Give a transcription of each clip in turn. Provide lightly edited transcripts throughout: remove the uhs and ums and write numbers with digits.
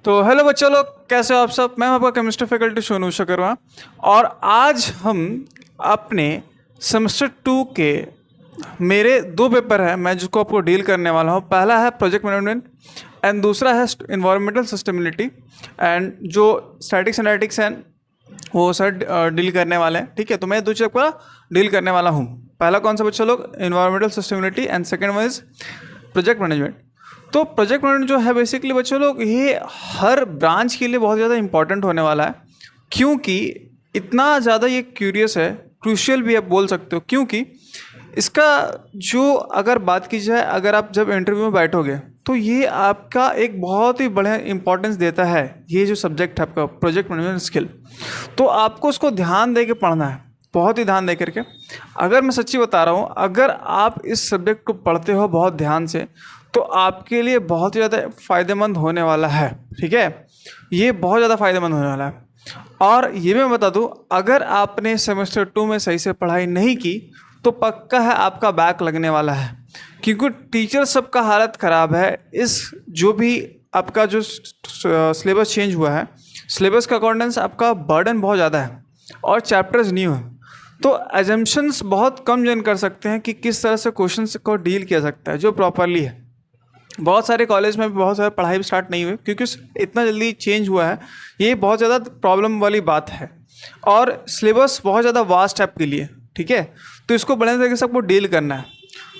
तो हेलो बच्चों लोग, कैसे हो आप सब। मैं हूं आपका केमिस्ट्री फैकल्टी सोनू शकरवा और आज हम अपने सेमेस्टर 2 के मेरे दो पेपर हैं मैं जिसको आपको डील करने वाला हूं। पहला है प्रोजेक्ट मैनेजमेंट एंड दूसरा है इन्वायरमेंटल सस्टेनेबिलिटी। एंड जो स्टैटिक्स एनालिटिक्स हैं वो सर डील करने वाले हैं। ठीक है, तो मैं दो चीज़ का डील करने वाला हूँ। पहला कौन सा बच्चों लोग, environmental sustainability and second one is project management. तो प्रोजेक्ट मैनेजमेंट जो है बेसिकली बच्चों लोग ये हर ब्रांच के लिए बहुत ज़्यादा इंपॉर्टेंट होने वाला है, क्योंकि इतना ज़्यादा ये क्यूरियस है, क्रूशियल भी आप बोल सकते हो। क्योंकि इसका जो अगर बात की जाए, अगर आप जब इंटरव्यू में बैठोगे तो ये आपका एक बहुत ही बड़ा इंपॉर्टेंस देता है। ये जो सब्जेक्ट है आपका प्रोजेक्ट मैनेजमेंट स्किल, तो आपको उसको ध्यान दे के पढ़ना है, बहुत ही ध्यान दे करके। अगर मैं सच्ची बता रहा हूँ, अगर आप इस सब्जेक्ट को पढ़ते हो बहुत ध्यान से तो आपके लिए बहुत ही ज़्यादा फ़ायदेमंद होने वाला है। ठीक है, ये बहुत ज़्यादा फ़ायदेमंद होने वाला है। और ये मैं बता दूँ, अगर आपने सेमेस्टर 2 में सही से पढ़ाई नहीं की तो पक्का है आपका बैक लगने वाला है, क्योंकि टीचर सबका हालत ख़राब है। इस जो भी आपका जो सिलेबस चेंज हुआ है, सिलेबस का अकॉर्डेंस आपका बर्डन बहुत ज़्यादा है और चैप्टर्स न्यू है, तो एजम्पशंस बहुत कम जन कर सकते हैं कि किस तरह से क्वेश्चंस को डील किया सकता है जो प्रॉपरली है। बहुत सारे कॉलेज में भी बहुत सारे पढ़ाई भी स्टार्ट नहीं हुई क्योंकि इतना जल्दी चेंज हुआ है। ये बहुत ज़्यादा प्रॉब्लम वाली बात है और सिलेबस बहुत ज़्यादा वास्ट है आपके लिए। ठीक है, तो इसको बढ़िया तरीके से आपको डील करना है।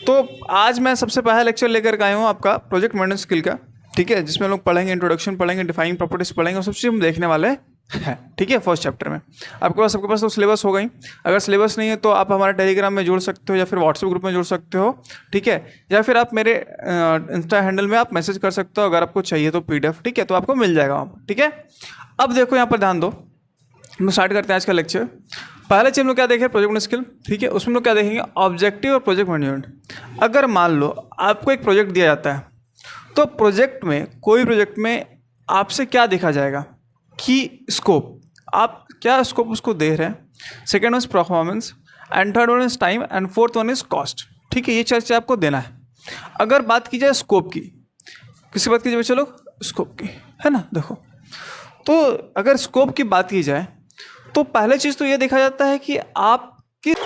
तो आज मैं सबसे पहला लेक्चर लेकर के आया हूँ आपका प्रोजेक्ट मैनेजमेंट स्किल का। ठीक है, जिसमें लोग पढ़ेंगे इंट्रोडक्शन, पढ़ेंगे डिफाइनिंग प्रॉपर्टीज, पढ़ेंगे और सब चीज़ हम देखने वाले हैं। ठीक है, फर्स्ट चैप्टर में सबके पास तो सिलेबस हो गई। अगर सिलेबस नहीं है तो आप हमारे टेलीग्राम में जुड़ सकते हो या फिर व्हाट्सएप ग्रुप में जुड़ सकते हो। ठीक है, या फिर आप मेरे इंस्टा हैंडल में आप मैसेज कर सकते हो अगर आपको चाहिए तो PDF। ठीक है, तो आपको मिल जाएगा वहाँ पर। ठीक है, अब देखो यहाँ पर ध्यान दो, हम स्टार्ट करते हैं आज का लेक्चर। पहले चीज हम लोग क्या देखें, प्रोजेक्ट स्किल। ठीक है, उसमें हम लोग क्या देखेंगे, ऑब्जेक्टिव और प्रोजेक्ट मैनेजमेंट। अगर मान लो आपको एक प्रोजेक्ट दिया जाता है तो प्रोजेक्ट में, कोई प्रोजेक्ट में आपसे क्या देखा जाएगा कि स्कोप, आप क्या स्कोप उसको दे रहे हैं। Second one is performance and third one is time and fourth one is cost. ठीक है, ये चर्चा आपको देना है। अगर बात की जाए स्कोप की, किसी बात की जाए चलो स्कोप की, है ना। देखो, तो अगर स्कोप की बात की जाए तो पहले चीज़ तो ये देखा जाता है कि आप किस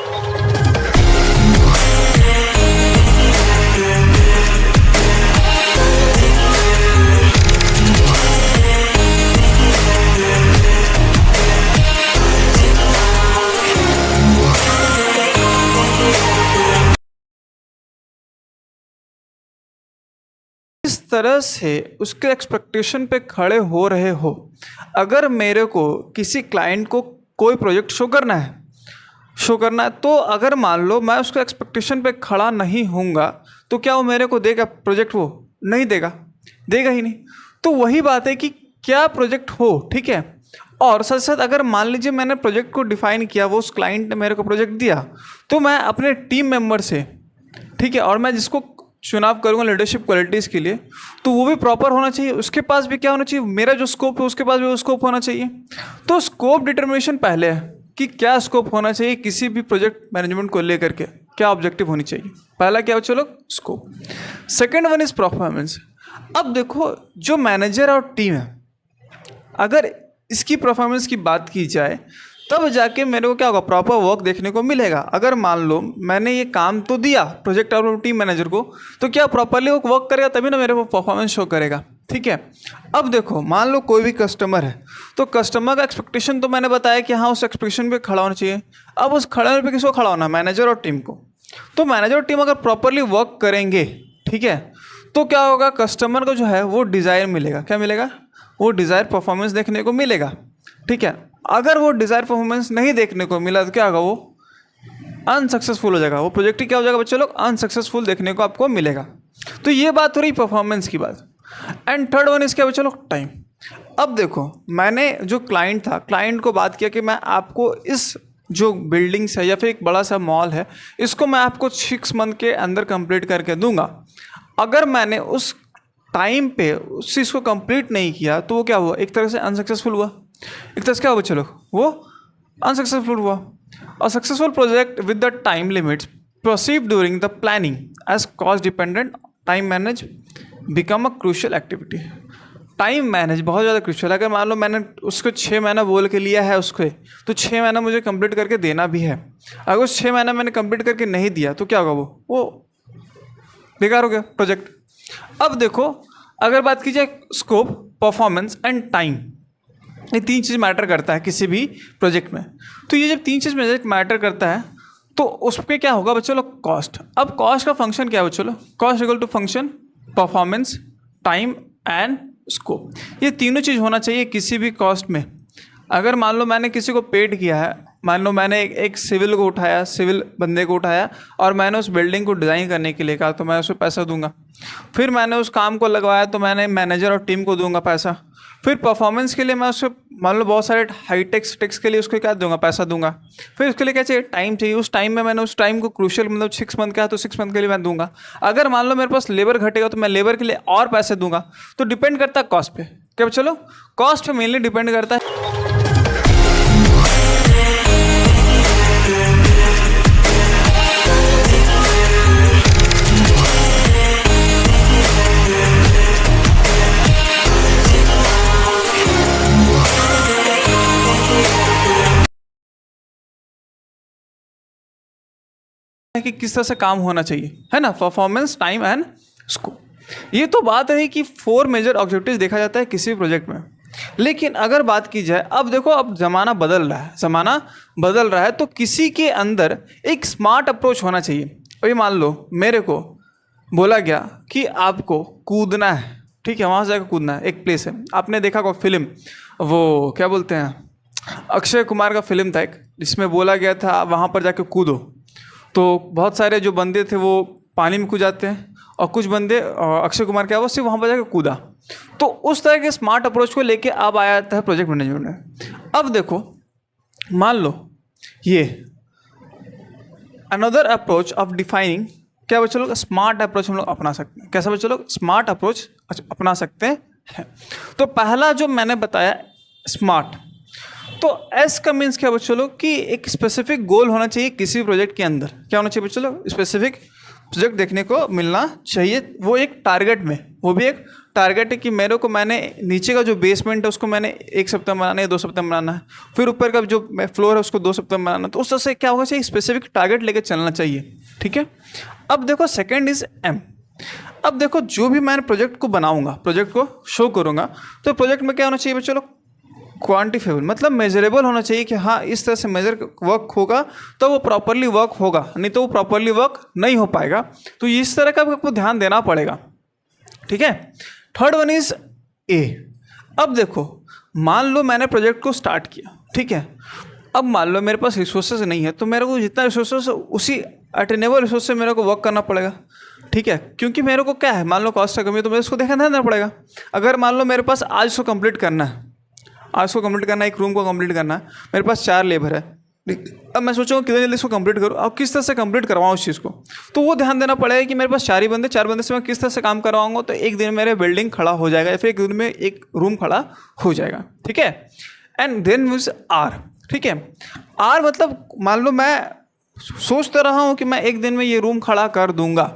तरह से उसके एक्सपेक्टेशन पे खड़े हो रहे हो। अगर मेरे को किसी क्लाइंट को कोई प्रोजेक्ट शो करना है तो अगर मान लो मैं उसके एक्सपेक्टेशन पे खड़ा नहीं होऊंगा तो क्या वो मेरे को देगा प्रोजेक्ट? वो नहीं देगा, देगा ही नहीं। तो वही बात है कि क्या प्रोजेक्ट हो। ठीक है, और साथ साथ अगर मान लीजिए मैंने प्रोजेक्ट को डिफाइन किया, वो उस क्लाइंट ने मेरे को प्रोजेक्ट दिया, तो मैं अपने टीम मेंबर से, ठीक है, और मैं जिसको चुनाव करूंगा लीडरशिप क्वालिटीज़ के लिए, तो वो भी प्रॉपर होना चाहिए। उसके पास भी क्या होना चाहिए, मेरा जो स्कोप है उसके पास भी वो स्कोप होना चाहिए। तो स्कोप डिटर्मिनेशन पहले है कि क्या स्कोप होना चाहिए किसी भी प्रोजेक्ट मैनेजमेंट को लेकर के, क्या ऑब्जेक्टिव होनी चाहिए। पहला क्या हो, चलो scope. Second one is performance. अब देखो, जो मैनेजर और टीम है, अगर इसकी परफॉर्मेंस की बात की जाए तब जाके मेरे को क्या होगा, प्रॉपर वर्क देखने को मिलेगा। अगर मान लो मैंने ये काम तो दिया प्रोजेक्ट और टीम मैनेजर को, तो क्या प्रॉपरली वो वर्क करेगा, तभी ना मेरे को परफॉर्मेंस शो करेगा। ठीक है, अब देखो, मान लो कोई भी कस्टमर है, तो कस्टमर का एक्सपेक्टेशन तो मैंने बताया कि हाँ उस एक्सपेक्टेशन पे खड़ा होना चाहिए। अब उस खड़े होने पे किसको खड़ा होना, मैनेजर और टीम को। तो मैनेजर और टीम अगर प्रॉपरली वर्क करेंगे, ठीक है, तो क्या होगा, कस्टमर को जो है वो डिज़ायर मिलेगा। क्या मिलेगा, वो डिज़ायर परफॉर्मेंस देखने को मिलेगा। ठीक है, अगर वो डिज़ायर परफॉर्मेंस नहीं देखने को मिला तो क्या होगा, वो अनसक्सेसफुल हो जाएगा। वो प्रोजेक्ट ही क्या हो जाएगा बच्चे लोग, अनसक्सेसफुल देखने को आपको मिलेगा। तो ये बात हो रही परफॉर्मेंस की बात। एंड थर्ड वन इज क्या बच्चे लोग, टाइम। अब देखो, मैंने जो क्लाइंट था, क्लाइंट को बात किया कि मैं आपको इस जो बिल्डिंग्स है या फिर एक बड़ा सा मॉल है, इसको मैं आपको 6 मंथ के अंदर कंप्लीट करके दूंगा। अगर मैंने उस टाइम पे उस चीज़ को कंप्लीट नहीं किया तो वो क्या हुआ, एक तरह से अनसक्सेसफुल हुआ। एक तरह से क्या हुआ चलो, वो अनसक्सेसफुल हुआ। A successful project with the time limits perceive during the planning as cost dependent time manage become a crucial activity. Time manage बहुत ज़्यादा क्रूशियल है। अगर मान लो मैंने उसको 6 महीना बोल के लिया है उसको, तो 6 महीना मुझे कंप्लीट करके देना भी है। अगर उस 6 महीना मैंने कंप्लीट करके नहीं दिया तो क्या होगा, वो बेकार हो गया प्रोजेक्ट। अब देखो, अगर बात की जाए स्कोप, परफॉर्मेंस एंड टाइम, ये 3 चीज़ मैटर करता है किसी भी प्रोजेक्ट में। तो ये जब 3 चीज़ मैटर करता है तो उस पर क्या होगा बच्चों लोग, कॉस्ट। अब कॉस्ट का फंक्शन क्या है बच्चों लोग, cost equal to function performance, time and scope. ये तीनों चीज़ होना चाहिए किसी भी कॉस्ट में। अगर मान लो मैंने किसी को पेड किया है, मान लो मैंने एक सिविल को उठाया, सिविल बंदे को उठाया और मैंने उस बिल्डिंग को डिज़ाइन करने के लिए कहा, तो मैं उसे पैसा दूंगा। फिर मैंने उस काम को लगवाया तो मैंने मैनेजर और टीम को दूंगा पैसा। फिर परफॉर्मेंस के लिए मैं उसको मान लो बहुत सारे हाईटेक्स टेक्स के लिए उसको क्या दूंगा, पैसा दूंगा। फिर उसके लिए क्या चाहिए, टाइम चाहिए। उस टाइम में मैंने उस टाइम को क्रूशियल मतलब 6 मंथ का है तो 6 मंथ के लिए मैं दूंगा। अगर मान लो मेरे पास लेबर घटेगा तो मैं लेबर के लिए और पैसे दूंगा। तो डिपेंड करता है कॉस्ट पे। क्या चलो, कॉस्ट पे मेनली डिपेंड करता है। कि किस तरह से काम होना चाहिए, है ना, परफॉर्मेंस, टाइम एंड स्कोप। ये तो बात है कि 4 मेजर ऑब्जेक्टिव्स देखा जाता है किसी भी प्रोजेक्ट में। लेकिन अगर बात की जाए, अब देखो अब ज़माना बदल रहा है, तो किसी के अंदर एक स्मार्ट अप्रोच होना चाहिए। अभी मान लो मेरे को बोला गया कि आपको कूदना है, ठीक है, वहाँ से जाकर कूदना है। एक प्लेस है, आपने देखा को फिल्म, वो क्या बोलते हैं, अक्षय कुमार का फिल्म था एक, जिसमें बोला गया था वहाँ पर जाके कूदो। तो बहुत सारे जो बंदे थे वो पानी में कूद जाते हैं और कुछ बंदे, अक्षय कुमार क्या वो सिर्फ वहाँ पर जाकर कूदा। तो उस तरह के स्मार्ट अप्रोच को लेके अब आया था प्रोजेक्ट मैनेजमेंट में। अब देखो, मान लो ये अनदर अप्रोच ऑफ डिफाइनिंग, क्या बच्चों लोग, स्मार्ट अप्रोच हम लोग अपना सकते हैं। कैसा बच्चों लोग, स्मार्ट अप्रोच अपना सकते हैं। तो पहला जो मैंने बताया स्मार्ट, तो एस का मीन्स क्या बच्चों लोग, कि एक स्पेसिफिक गोल होना चाहिए किसी प्रोजेक्ट के अंदर। क्या होना चाहिए बच्चों लोग, स्पेसिफिक प्रोजेक्ट देखने को मिलना चाहिए, वो एक टारगेट में, वो भी एक टारगेट है कि मेरे को, मैंने नीचे का जो बेसमेंट है उसको मैंने 1 सप्ताह में बनाना है, 2 सप्ताह में बनाना है, फिर ऊपर का जो फ्लोर है उसको 2 सप्ताह में बनाना है। तो उस तरह से क्या होगा चाहिए, स्पेसिफिक टारगेट लेके चलना चाहिए, ठीक है। अब देखो सेकेंड इज एम। अब देखो जो भी मैं प्रोजेक्ट को बनाऊंगा, प्रोजेक्ट को शो करूंगा, तो प्रोजेक्ट में क्या होना चाहिए बच्चों लोग, क्वान्टिफेबल, मतलब मेजरेबल होना चाहिए कि हाँ इस तरह से मेजर वर्क होगा तो वो प्रॉपरली वर्क होगा, नहीं तो वो प्रॉपरली वर्क नहीं हो पाएगा। तो इस तरह का आपको ध्यान देना पड़ेगा, ठीक है। Third one is a. अब देखो मान लो मैंने प्रोजेक्ट को स्टार्ट किया, ठीक है। अब मान लो मेरे पास रिसोर्सेज नहीं है, तो मेरे को जितना रिसोर्सेज उसी अटेनेबल रिसोर्स से मेरे को वर्क करना पड़ेगा, ठीक है। क्योंकि मेरे को क्या है, मान लो कॉस्ट का कमी है तो मेरे उसको ध्यान देना पड़ेगा। अगर मान लो मेरे पास आज उसको कंप्लीट करना है, एक रूम को कंप्लीट करना है, मेरे पास 4 लेबर है। अब मैं सोचूंगा कितनी जल्दी इसको कंप्लीट करूँ और किस तरह से कंप्लीट करवाऊँ उस चीज़ को, तो वो ध्यान देना पड़ेगा कि मेरे पास 4 बंदे से मैं किस तरह से काम करवाऊंगा। तो एक दिन मेरे बिल्डिंग खड़ा हो जाएगा या फिर एक दिन में एक रूम खड़ा हो जाएगा, ठीक है। एंड देन मीन्स आर, ठीक है। आर मतलब मान लो मैं सोच तो रहा हूँ कि मैं एक दिन में ये रूम खड़ा कर दूंगा,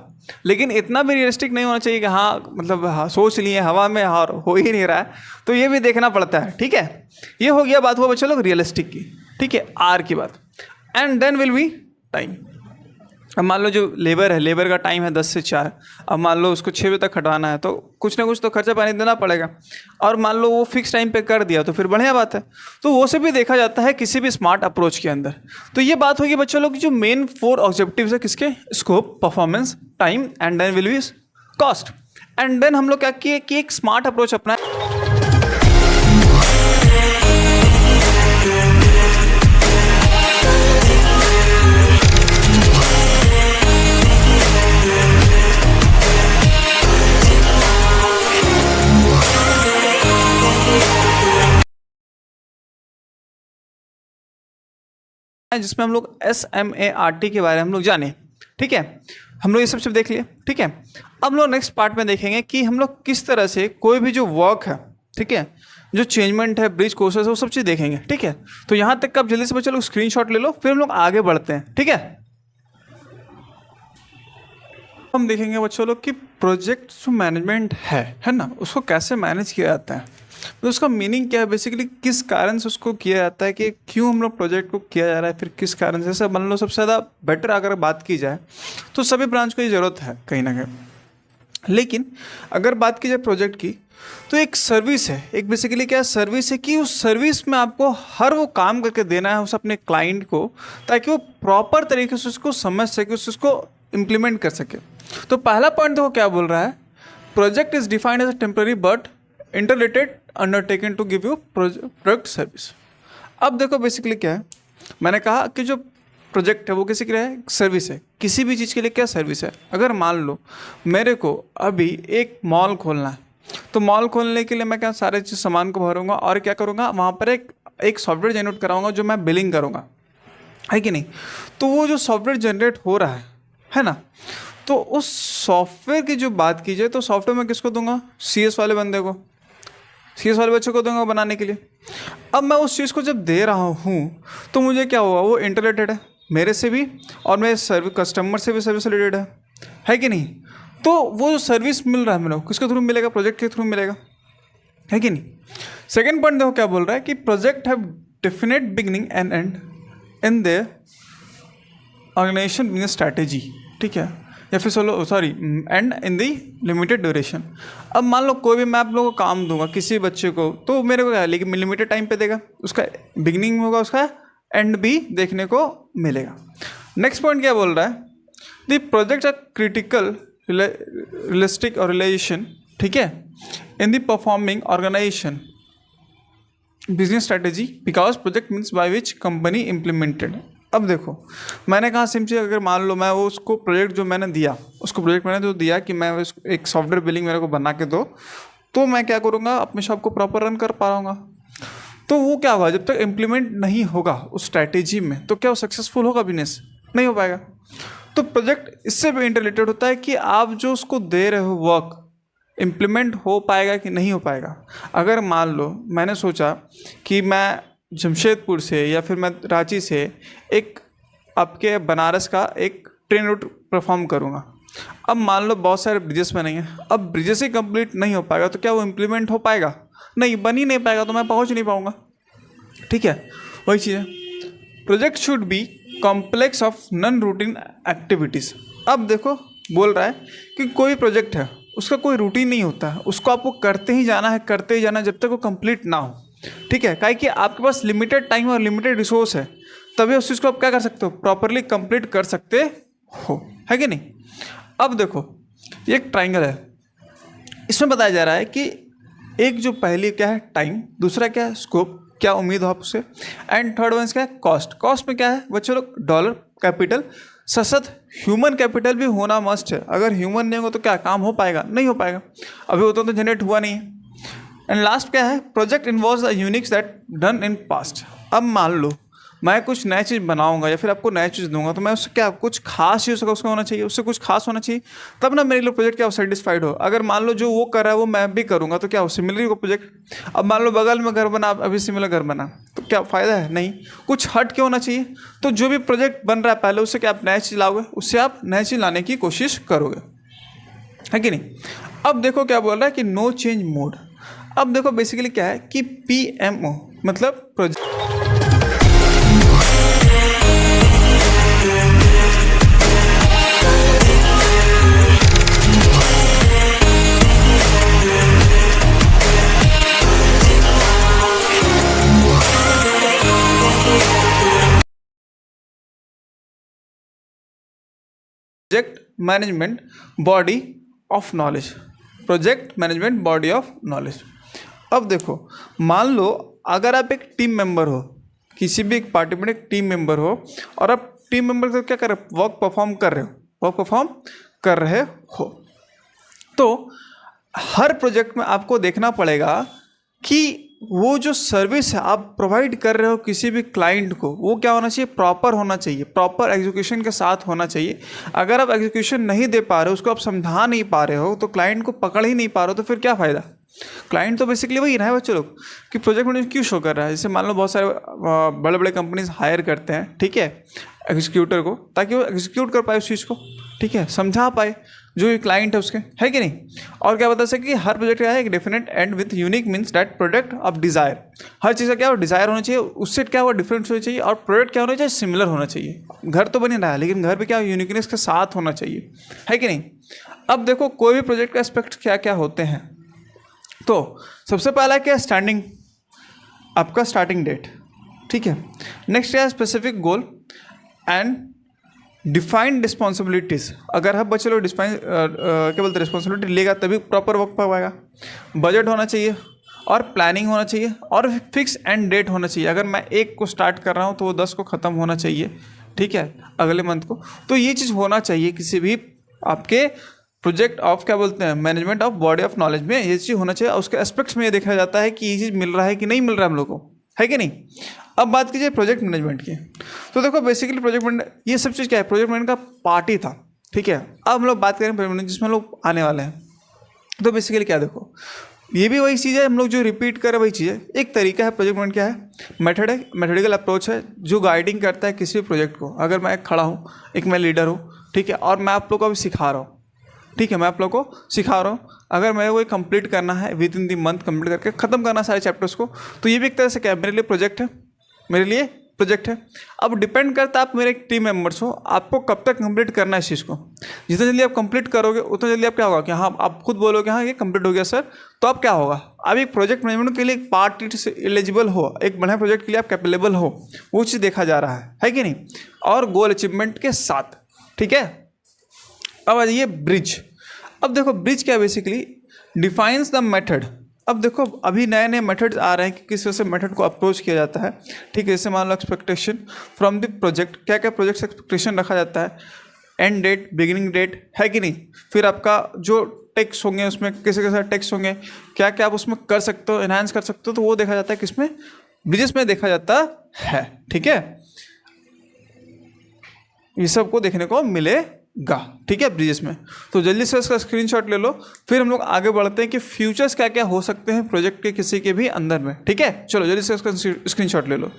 लेकिन इतना भी रियलिस्टिक नहीं होना चाहिए कि हाँ मतलब हाँ, सोच लिए हवा में और हो ही नहीं रहा है, तो ये भी देखना पड़ता है, ठीक है। ये हो गया बात हुआ बच्चों लोग रियलिस्टिक की, ठीक है, आर की बात। And then will be time. अब मान लो जो लेबर है, लेबर का टाइम है 10 से 4, अब मान लो उसको 6 बजे तक हटवाना है, तो कुछ ना कुछ तो खर्चा पानी देना पड़ेगा। और मान लो वो फिक्स टाइम पे कर दिया तो फिर बढ़िया बात है। तो वो से भी देखा जाता है किसी भी स्मार्ट अप्रोच के अंदर। तो ये बात होगी बच्चों लोग जो मेन 4 ऑब्जेक्टिव्स है किसके, scope, performance, time and then will be cost. And then हम लोग क्या किए कि एक स्मार्ट अप्रोच अपना जिसमें हम लोग SMART के बारे में हम लोग जाने, ठीक है। हम लोग ये सब देख लिए, ठीक है। अब हम लोग नेक्स्ट पार्ट में देखेंगे कि हम लोग किस तरह से कोई भी जो वर्क है, ठीक है, जो चेंजमेंट है, ब्रिज कोर्सेस है, वो सब चीज़ देखेंगे, ठीक है। तो यहाँ तक का आप जल्दी से बच्चे लोग स्क्रीनशॉट ले लो, फिर हम लोग आगे बढ़ते हैं, ठीक है। हम देखेंगे बच्चों लोग कि प्रोजेक्ट जो मैनेजमेंट है ना, उसको कैसे मैनेज किया जाता है, तो उसका मीनिंग क्या है बेसिकली, किस कारण से उसको किया जाता है, कि क्यों हम लोग प्रोजेक्ट को किया जा रहा है, फिर किस कारण से। मान लो सबसे ज़्यादा बेटर अगर बात की जाए तो सभी ब्रांच को ये ज़रूरत है कहीं ना कहीं, लेकिन अगर बात की जाए प्रोजेक्ट की तो एक सर्विस है, एक बेसिकली क्या सर्विस है कि उस सर्विस में आपको हर वो काम करके देना है उस अपने क्लाइंट को, ताकि वो प्रॉपर तरीके से उसको समझ सके, उसको इम्प्लीमेंट कर सके। तो पहला पॉइंट देखो क्या बोल रहा है, project is defined as a temporary but interrelated undertaken to give you product service. अब देखो बेसिकली क्या है, मैंने कहा कि जो प्रोजेक्ट है वो किसी के लिए है, सर्विस है, किसी भी चीज़ के लिए क्या सर्विस है। अगर मान लो मेरे को अभी एक मॉल खोलना है, तो मॉल खोलने के लिए मैं क्या सारे चीज़ सामान को भरूंगा और क्या करूँगा, वहाँ पर एक सॉफ्टवेयर जनरेट कराऊंगा जो मैं बिलिंग करूँगा, है कि नहीं। तो वो जो सॉफ्टवेयर जनरेट हो रहा है ना, तो उस सॉफ्टवेयर की जो बात की जाए तो सॉफ्टवेयर मैं किसको दूंगा, CS वाले बंदे को, CS वाले बच्चों को दूंगा बनाने के लिए। अब मैं उस चीज़ को जब दे रहा हूँ तो मुझे क्या हुआ, वो इंटरलेटेड है मेरे से भी और मेरे सर्विस कस्टमर से भी सर्विस रिलेटेड है कि नहीं। तो वो जो सर्विस मिल रहा है मेरे को किसके थ्रू मिलेगा, प्रोजेक्ट के थ्रू मिलेगा, है कि नहीं। सेकेंड पॉइंट देखो क्या बोल रहा है कि project have definite beginning and end in there organization business strategy, ठीक है, या फिर end in the limited duration. अब मान लो कोई भी मैं आप लोगों को काम दूंगा किसी बच्चे को, तो मेरे को क्या है, लेकिन लिमिटेड टाइम पे देगा, उसका बिगिनिंग होगा, उसका एंड भी देखने को मिलेगा। नेक्स्ट पॉइंट क्या बोल रहा है, the project are critical realistic और रिलेशन, ठीक है, in the performing organization business strategy because project means by which company implemented. अब देखो मैंने कहा सिंपली, अगर मान लो मैं वो उसको प्रोजेक्ट जो मैंने दिया, उसको प्रोजेक्ट मैंने जो दिया कि मैं एक सॉफ्टवेयर बिलिंग मेरे को बना के दो, तो मैं क्या करूँगा, अपने शॉप को प्रॉपर रन कर पाऊँगा। तो वो क्या होगा, जब तक इम्प्लीमेंट नहीं होगा उस स्ट्रैटेजी में, तो क्या वो सक्सेसफुल होगा बिजनेस, नहीं हो पाएगा। तो प्रोजेक्ट इससे भी इंटरलेटेड होता है कि आप जो उसको दे रहे हो वर्क इम्प्लीमेंट हो पाएगा कि नहीं हो पाएगा। अगर मान लो मैंने सोचा कि मैं जमशेदपुर से या फिर मैं रांची से एक आपके बनारस का एक ट्रेन रूट परफॉर्म करूँगा, अब मान लो बहुत सारे ब्रिजेस बनेंगे, अब ब्रिजेस ही कंप्लीट नहीं हो पाएगा, तो क्या वो इम्प्लीमेंट हो पाएगा, नहीं, बन ही नहीं पाएगा, तो मैं पहुँच नहीं पाऊँगा, ठीक है। वही चीज़ है, project should be complex of non routine activities. अब देखो बोल रहा है कि कोई प्रोजेक्ट है उसका कोई रूटीन नहीं होता है, उसको आपको करते ही जाना है, करते ही जाना है जब तक वो कंप्लीट ना हो, ठीक है। काहे कि आपके पास लिमिटेड टाइम और लिमिटेड रिसोर्स है, तभी उस चीज़ को आप क्या कर सकते हो, प्रॉपरली कंप्लीट कर सकते हो, है कि नहीं। अब देखो ये एक ट्राइंगल है, इसमें बताया जा रहा है कि एक जो पहली क्या है टाइम, दूसरा क्या है स्कोप, क्या उम्मीद हो आपसे, एंड थर्ड वन क्या है कॉस्ट। कॉस्ट में क्या है बच्चों लोग, डॉलर कैपिटल, सशक्त ह्यूमन कैपिटल भी होना मस्ट है। अगर ह्यूमन नहीं होगा तो क्या काम हो पाएगा, नहीं हो पाएगा, अभी वो तो जनरेट हुआ नहीं है। एंड लास्ट क्या है, project involves the Unix that done in past. अब मान लो मैं कुछ नया चीज़ बनाऊंगा या फिर आपको नया चीज़ दूंगा, तो मैं उससे क्या कुछ खास चीज़ उसका होना चाहिए, उससे कुछ खास होना चाहिए, तब ना मेरे लिए प्रोजेक्ट क्या सेटिस्फाइड हो। अगर मान लो जो वो कर रहा है वो मैं भी करूँगा, तो क्या हो सिमिलर को प्रोजेक्ट। अब मान लो बगल में घर बना, अभी सिमिलर घर बना, तो क्या फ़ायदा है, नहीं, कुछ हट के होना चाहिए। तो जो भी प्रोजेक्ट बन रहा है पहले उससे क्या आप नया चीज़ लाओगे, उससे आप नया चीज़ लाने की कोशिश करोगे, है कि नहीं। अब देखो क्या बोल रहा है कि नो चेंज मोड। अब देखो बेसिकली क्या है कि PMO मतलब project management body of knowledge, project management body of knowledge. अब देखो मान लो अगर आप एक टीम मेंबर हो, किसी भी एक पार्टी में एक टीम मेंबर हो, और आप टीम मेंबर से क्या कर रहे हो, वर्क परफॉर्म कर रहे हो, तो हर प्रोजेक्ट में आपको देखना पड़ेगा कि वो जो सर्विस है आप प्रोवाइड कर रहे हो किसी भी क्लाइंट को, वो क्या होना चाहिए, प्रॉपर होना चाहिए, प्रॉपर एग्जीक्यूशन के साथ होना चाहिए। अगर आप एग्जीक्यूशन नहीं दे पा रहे हो, उसको आप समझा नहीं पा रहे हो, तो क्लाइंट को पकड़ ही नहीं पा रहे हो, तो फिर क्या फ़ायदा। क्लाइंट तो बेसिकली वही ना है बच्चों लोग कि प्रोजेक्ट मैनेजर क्यों शो कर रहा है। जैसे मान लो बहुत सारे बड़े बड़े कंपनीज हायर करते हैं, ठीक है, एग्जीक्यूटर को, ताकि वो एग्जीक्यूट कर पाए उस चीज़ को, ठीक है, समझा पाए जो क्लाइंट है उसके, है कि नहीं। और क्या बता सके कि हर प्रोजेक्ट का है एक definite end with unique means that product of desire, हर चीज़ का क्या हो डिज़ायर होना चाहिए, उससे क्या हुआ डिफरेंस होना चाहिए, और प्रोडक्ट क्या होना चाहिए सिमिलर होना चाहिए। घर तो बन ही रहा है लेकिन घर भी क्या यूनिकनेस के साथ होना चाहिए, है कि नहीं। अब देखो कोई भी प्रोजेक्ट का एस्पेक्ट क्या क्या होते हैं, तो सबसे पहला क्या स्टैंडिंग, आपका स्टार्टिंग डेट, ठीक है। नेक्स्ट क्या है specific goal and defined responsibilities, अगर हम बच्चे लोग डिफाइन क्या बोलते हैं रिस्पॉन्सिबिलिटी लेगा तभी प्रॉपर वर्क पाएगा। बजट होना चाहिए और प्लानिंग होना चाहिए और फिक्स एंड डेट होना चाहिए, अगर मैं 1 को स्टार्ट कर रहा हूँ तो वो 10 को ख़त्म होना चाहिए, ठीक है, अगले मंथ को। तो ये चीज़ होना चाहिए किसी भी आपके प्रोजेक्ट ऑफ क्या बोलते हैं management of body of knowledge में, ये चीज़ होना चाहिए। उसके एस्पेक्ट्स में ये देखा जाता है कि ये चीज़ मिल रहा है कि नहीं मिल रहा है हम लोग को, है कि नहीं। अब बात कीजिए प्रोजेक्ट मैनेजमेंट की, तो देखो बेसिकली प्रोजेक्ट मैनेजमेंट ये सब चीज़ क्या है, प्रोजेक्ट मैनेजमेंट का पार्ट ही था, ठीक है। अब हम लोग बात करें प्रोजेक्ट मैनेजमेंट जिसमें लोग आने वाले हैं, तो बेसिकली क्या देखो ये भी वही चीज़ है, हम लोग जो रिपीट करें वही चीज़ है। एक तरीका है प्रोजेक्ट मैनेजमेंट क्या है, मेथड है, मेथोडिकल अप्रोच है जो गाइडिंग करता है किसी भी प्रोजेक्ट को। अगर मैं एक खड़ा हूँ, एक मैं लीडर हूँ, ठीक है, और मैं आप लोग को अभी सिखा रहा हूँ, ठीक है, मैं आप लोग को सिखा रहा हूँ, अगर मेरे को कंप्लीट करना है with in the month complete करके ख़त्म करना सारे चैप्टर्स को, तो ये भी एक तरह से क्या मेरे लिए प्रोजेक्ट है, मेरे लिए प्रोजेक्ट है। अब डिपेंड करता है आप मेरे एक टीम मेंबर्स हो, आपको कब तक कंप्लीट करना है इस चीज़ को। जितना जल्दी आप कंप्लीट करोगे उतना जल्दी आप क्या होगा कि हाँ आप खुद बोलोगे हाँ ये कंप्लीट हो गया सर, तो आप क्या होगा अब एक प्रोजेक्ट मैनेजमेंट के लिए एक पार्ट से एलिजिबल हो, एक बढ़िया प्रोजेक्ट के लिए आप कैपेबल हो, वो चीज़ देखा जा रहा है कि नहीं, और गोल अचीवमेंट के साथ, ठीक है। अब आ जाइए ब्रिज। अब देखो ब्रिज क्या बेसिकली डिफाइंस द मेथड। अब देखो अभी नए नए मेथड्स आ रहे हैं कि किस तरह से मेथड को अप्रोच किया जाता है, ठीक है। जैसे मान लो एक्सपेक्टेशन फ्रॉम द प्रोजेक्ट, क्या क्या प्रोजेक्ट से एक्सपेक्टेशन रखा जाता है, एंड डेट, बिगिनिंग डेट, है कि नहीं। फिर आपका जो टेक्स्ट होंगे उसमें कैसे कैसे टेक्स्ट होंगे, क्या क्या आप उसमें कर सकते हो, एनहांस कर सकते हो, तो वो देखा जाता है किसमें ब्रिजेस में देखा जाता है, ठीक है। ये सब को देखने को मिलेगा, ठीक है, ब्रिजेस में। तो जल्दी से इसका स्क्रीनशॉट ले लो, फिर हम लोग आगे बढ़ते हैं कि फ्यूचर्स क्या क्या हो सकते हैं प्रोजेक्ट के किसी के भी अंदर में, ठीक है। चलो जल्दी से इसका स्क्रीनशॉट ले लो।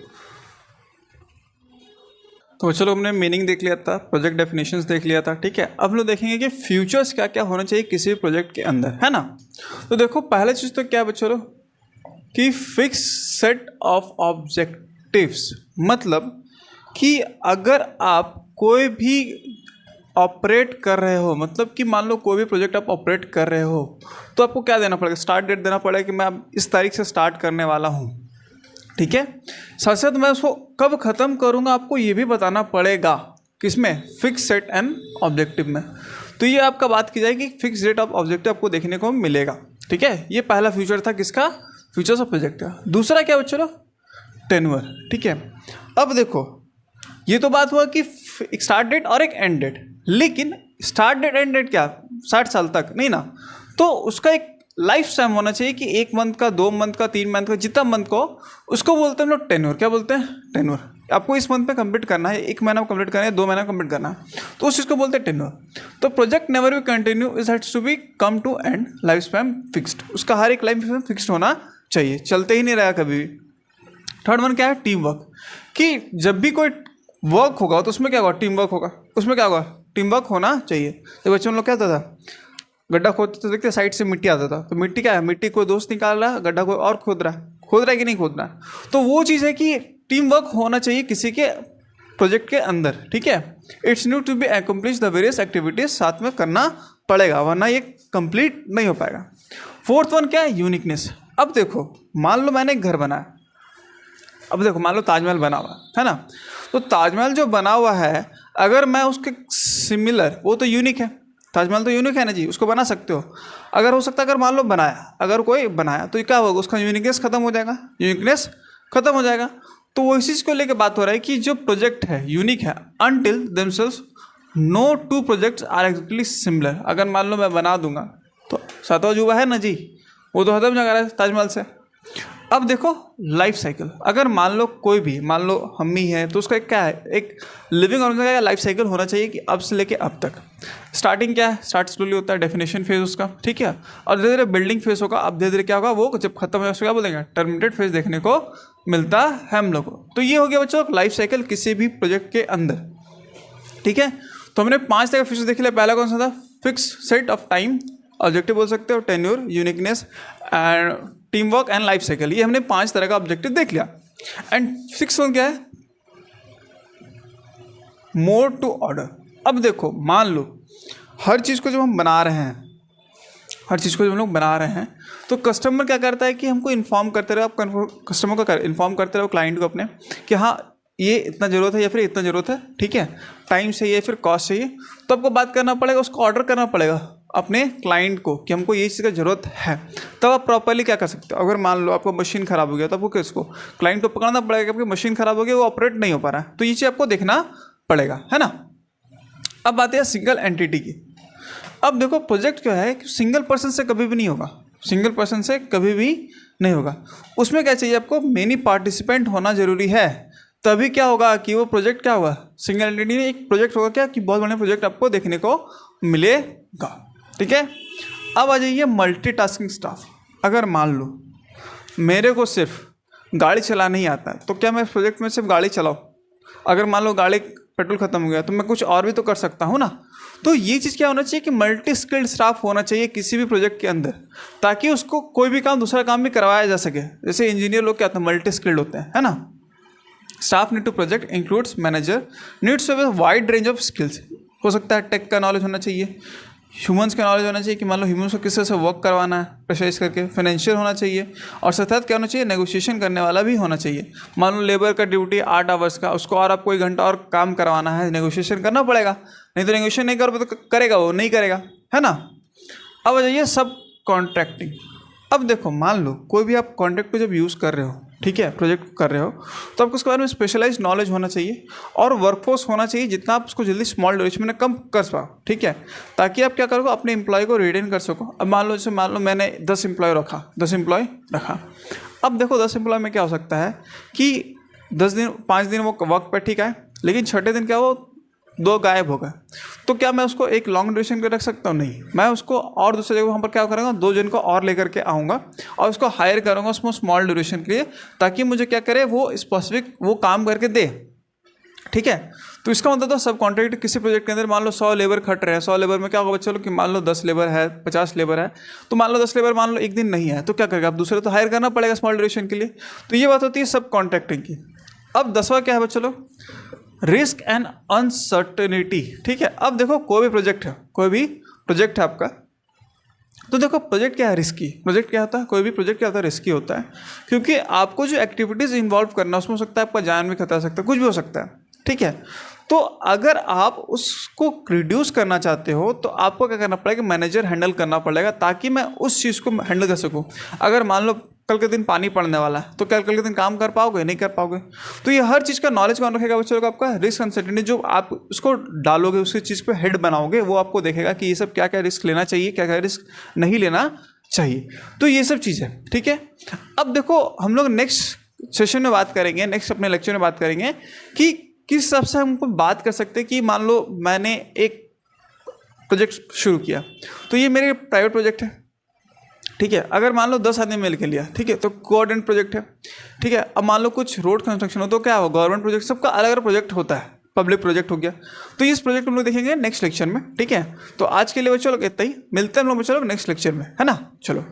तो चलो हमने मीनिंग देख लिया था, प्रोजेक्ट डेफिनेशंस देख लिया था, ठीक है। अब हम लोग देखेंगे कि फ्यूचर्स क्या क्या होना चाहिए किसी भी प्रोजेक्ट के अंदर, है ना। तो देखो पहला चीज़ तो क्या बच्चों कि फिक्स सेट ऑफ ऑब्जेक्टिव्स, मतलब कि अगर आप कोई भी ऑपरेट कर रहे हो, मतलब कि मान लो कोई भी प्रोजेक्ट आप ऑपरेट कर रहे हो, तो आपको क्या देना पड़ेगा, स्टार्ट डेट देना पड़ेगा कि मैं अब इस तारीख से स्टार्ट करने वाला हूँ, ठीक है। साथ साथ मैं उसको कब ख़त्म करूँगा आपको ये भी बताना पड़ेगा, किसमें फिक्स सेट एंड ऑब्जेक्टिव में। तो ये आपका बात की जाएगी फिक्स डेट ऑफ ऑब्जेक्टिव आपको देखने को मिलेगा, ठीक है। ये पहला फ्यूचर था किसका, फ्यूचर्स ऑफ प्रोजेक्ट का। दूसरा क्या बच्चों टेन्योर, ठीक है। अब देखो ये तो बात हुआ कि एक स्टार्ट डेट और एक एंड डेट, लेकिन स्टार्ट डेट एंड डेट क्या 60 साल तक नहीं ना, तो उसका एक लाइफ टाइम होना चाहिए कि 1 मंथ का, 2 मंथ का, 3 मंथ का, जितना मंथ को उसको बोलते हैं हम लोग टेन्योर। क्या बोलते हैं टेन्योर। आपको इस मंथ में कंप्लीट करना है, 1 महीना कंप्लीट करना है, 2 महीना कंप्लीट करना है, तो उस चीज़ को बोलते हैं टेन्योर। तो project never be continue is has to be come to end, life span fixed, उसका हर एक लाइफ स्पैन फिक्स्ड होना चाहिए, चलते ही नहीं रहा कभी भी। थर्ड वन क्या है टीम वर्क, कि जब भी कोई वर्क होगा तो उसमें क्या होगा टीम वर्क होगा, उसमें क्या होगा टीम वर्क होना चाहिए। तो बच्चों लोग क्या होता था गड्ढा खोदते तो देखते साइड से मिट्टी आता था, तो मिट्टी क्या है, मिट्टी कोई दोस्त निकाल रहा है, गड्ढा कोई और खोद रहा है कि नहीं खोद रहा है। तो वो चीज़ है कि टीम वर्क होना चाहिए किसी के प्रोजेक्ट के अंदर, ठीक है। It's need to be accomplish the various activities, साथ में करना पड़ेगा वरना ये कंप्लीट नहीं हो पाएगा। फोर्थ वन क्या है यूनिकनेस। अब देखो मान लो मैंने एक घर बनाया, अब देखो मान लो ताजमहल बना हुआ है ना, तो ताजमहल जो बना हुआ है अगर मैं उसके सिमिलर, वो तो यूनिक है, ताजमहल तो यूनिक है ना जी, उसको बना सकते हो। अगर हो सकता है अगर मान लो बनाया, अगर कोई बनाया तो क्या होगा, उसका यूनिकनेस खत्म हो जाएगा, यूनिकनेस खत्म हो जाएगा। तो वो इसी चीज़ को लेकर बात हो रहा है कि जो प्रोजेक्ट है यूनिक है, until themselves no two projects are exactly similar. अगर मान लो मैं बना दूंगा तो सातवां अजूबा है ना जी, वो तो खत्म जा रहा है ताजमहल से। अब देखो लाइफ साइकिल, अगर मान लो कोई भी, मान लो हम ही हैं, तो उसका एक क्या है, एक लिविंग ऑर्गेनिज्म का लाइफ साइकिल होना चाहिए कि अब से लेके अब तक। स्टार्टिंग क्या है, स्टार्ट स्लोली होता है, डेफिनेशन फेज उसका, ठीक है, और धीरे धीरे बिल्डिंग फेज होगा। अब धीरे धीरे क्या होगा, वो जब खत्म होगा उसको क्या बोलेंगे, टर्मिनेटेड फेज देखने को मिलता है हम लोग को। तो ये हो गया बच्चों लाइफ साइकिल किसी भी प्रोजेक्ट के अंदर, ठीक है। तो हमने 5 तरह का फीचर देख लिया। पहला कौन सा था? Fix set of time, objective बोल सकते हो, tenure, uniqueness and team work and life cycle. ये हमने 5 तरह का ऑब्जेक्टिव देख लिया। एंड 6th वन क्या है? More to order. अब देखो, मान लो हर चीज़ को जब हम बना रहे हैं, हर चीज़ को जब हम लोग बना रहे हैं, तो कस्टमर क्या करता है कि हमको इन्फॉर्म करते रहो, आप कस्टमर को इन्फॉर्म करते रहो, क्लाइंट को अपने, कि हाँ ये इतना ज़रूरत है या फिर इतना ज़रूरत है, ठीक है, टाइम चाहिए फिर कॉस्ट चाहिए, तो आपको बात करना पड़ेगा, उसको ऑर्डर करना पड़ेगा अपने क्लाइंट को कि हमको ये चीज़ का ज़रूरत है। तब आप प्रॉपर्ली क्या कर सकते हो? अगर मान लो आपको मशीन ख़राब हो गया, तो आपको किसको, क्लाइंट को पकड़ना पड़ेगा कि आपकी मशीन ख़राब हो गई, वो ऑपरेट नहीं हो पा रहा है, तो ये चीज़ आपको देखना पड़ेगा, है ना। अब बात है सिंगल एंटिटी की। अब देखो प्रोजेक्ट क्या है कि सिंगल पर्सन से कभी भी नहीं होगा, सिंगल पर्सन से कभी भी नहीं होगा। उसमें क्या चाहिए आपको? मेनी पार्टिसिपेंट होना जरूरी है, तभी क्या होगा कि वो प्रोजेक्ट क्या होगा, सिंगल एंटिटी में एक प्रोजेक्ट होगा क्या कि बहुत बड़े प्रोजेक्ट आपको देखने को मिलेगा, ठीक है। अब आ जाइए मल्टीटास्किंग स्टाफ। अगर मान लो मेरे को सिर्फ गाड़ी चलाना ही आता है, तो क्या मैं इस प्रोजेक्ट में सिर्फ गाड़ी चलाऊँ? अगर मान लो गाड़ी पेट्रोल खत्म हो गया, तो मैं कुछ और भी तो कर सकता हूँ ना। तो ये चीज़ क्या होना चाहिए कि मल्टी स्किल्ड स्टाफ होना चाहिए किसी भी प्रोजेक्ट के अंदर, ताकि उसको कोई भी काम, दूसरा काम भी करवाया जा सके। जैसे इंजीनियर लोग क्या होते हैं, मल्टी स्किल्ड होते हैं, है ना। Staff need to project includes manager needs to have a wide range of skills. हो सकता है टेक का नॉलेज होना चाहिए, ह्यूमन्स का नॉलेज होना चाहिए कि मान लो ह्यूमन्स को किस तरह से वर्क करवाना है प्रेशराइज करके, फाइनेंशियल होना चाहिए, और साथ साथ क्या होना चाहिए, नेगोशिएशन करने वाला भी होना चाहिए। मान लो लेबर का ड्यूटी 8 आवर्स का, उसको और आपको 1 घंटा और काम करवाना है, नेगोशिएशन करना पड़ेगा, नहीं तो नेगोशिएशन नहीं करोगे तो करेगा वो नहीं करेगा, है ना। अब आ जाइए सब कॉन्ट्रैक्टिंग। अब देखो मान लो कोई भी आप कॉन्ट्रैक्ट को जब यूज़ कर रहे हो, ठीक है, प्रोजेक्ट कर रहे हो, तो आपको उसके बारे में स्पेशलाइज नॉलेज होना चाहिए और वर्कफोर्स होना चाहिए जितना आप उसको जल्दी स्मॉल ड्यूरेशन में कम कर पाओ, ठीक है, ताकि आप क्या करोगे, अपने एम्प्लॉय को रिटेन कर सको। अब मान लो जैसे मान लो मैंने 10 एम्प्लॉय रखा। अब देखो 10 एम्प्लॉय में क्या हो सकता है कि 5 दिन वो वर्क पर ठीक है, लेकिन 6ठे दिन क्या वो 2 गायब हो गए, तो क्या मैं उसको एक लॉन्ग ड्यूरेशन पे रख सकता हूँ? नहीं, मैं उसको और दूसरे जगह वहाँ पर क्या करूँगा, 2 जन को और लेकर के आऊँगा और उसको हायर करूँगा उसमें स्मॉल ड्यूरेशन के लिए, ताकि मुझे क्या करे, वो स्पेसिफिक वो काम करके दे, ठीक है। तो इसका मतलब तो सब कॉन्ट्रैक्ट किसी प्रोजेक्ट के अंदर मान लो 100 लेबर खट रहे हैं, 100 लेबर में क्या होगा, चलो कि मान लो 10 लेबर है, 50 लेबर है, तो मान लो 10 लेबर मान लो एक दिन नहीं है, तो क्या करेगा, अब दूसरे तो हायर करना पड़ेगा स्मॉल ड्यूरेशन के लिए। तो ये बात होती है सब कॉन्ट्रैक्टिंग की। अब 10वां क्या है बच्चों लोग, रिस्क एंड अनसर्टेनिटी, ठीक है। अब देखो कोई भी प्रोजेक्ट है आपका, तो देखो प्रोजेक्ट क्या है, रिस्की प्रोजेक्ट क्या होता है, कोई भी प्रोजेक्ट क्या होता है, रिस्की होता है, क्योंकि आपको जो एक्टिविटीज़ इन्वॉल्व करना उसमें हो सकता है आपका जान भी खतरा सकता है, कुछ भी हो सकता है, ठीक है। तो अगर आप उसको रिड्यूस करना चाहते हो तो आपको क्या करना पड़ेगा, मैनेजर हैंडल करना पड़ेगा, ताकि मैं उस चीज़ को हैंडल कर सकूँ। अगर मान लो कल के दिन पानी पड़ने वाला है, तो क्या कल के दिन काम कर पाओगे, नहीं कर पाओगे। तो ये हर चीज़ का नॉलेज कौन रखेगा बच्चों लोग, आपका रिस्क अनसर्टेनिटी, जो आप उसको डालोगे उसी चीज़ पे हेड बनाओगे, वो आपको देखेगा कि ये सब क्या क्या रिस्क लेना चाहिए, क्या क्या रिस्क नहीं लेना चाहिए। तो ये सब चीज़ है, ठीक है। अब देखो हम लोग नेक्स्ट सेशन में बात करेंगे, नेक्स्ट अपने लेक्चर में बात करेंगे कि किस हिसाब से हमको बात कर सकते हैं कि मान लो मैंने एक प्रोजेक्ट शुरू किया, तो ये मेरे प्राइवेट प्रोजेक्ट है, ठीक है। अगर मान लो 10 आदमी मिल के लिया, ठीक है, तो कोऑर्डिनेट प्रोजेक्ट है, ठीक है। अब मान लो कुछ रोड कंस्ट्रक्शन हो, तो क्या हो, गवर्नमेंट प्रोजेक्ट, सबका अलग अलग प्रोजेक्ट होता है, पब्लिक प्रोजेक्ट हो गया। तो इस प्रोजेक्ट हम लोग देखेंगे नेक्स्ट लेक्चर में, ठीक है। तो आज के लिए बच्चों लोग इतना ही, मिलते हैं हम लोग बच्चों लोग नेक्स्ट लेक्चर में, है ना। चलो।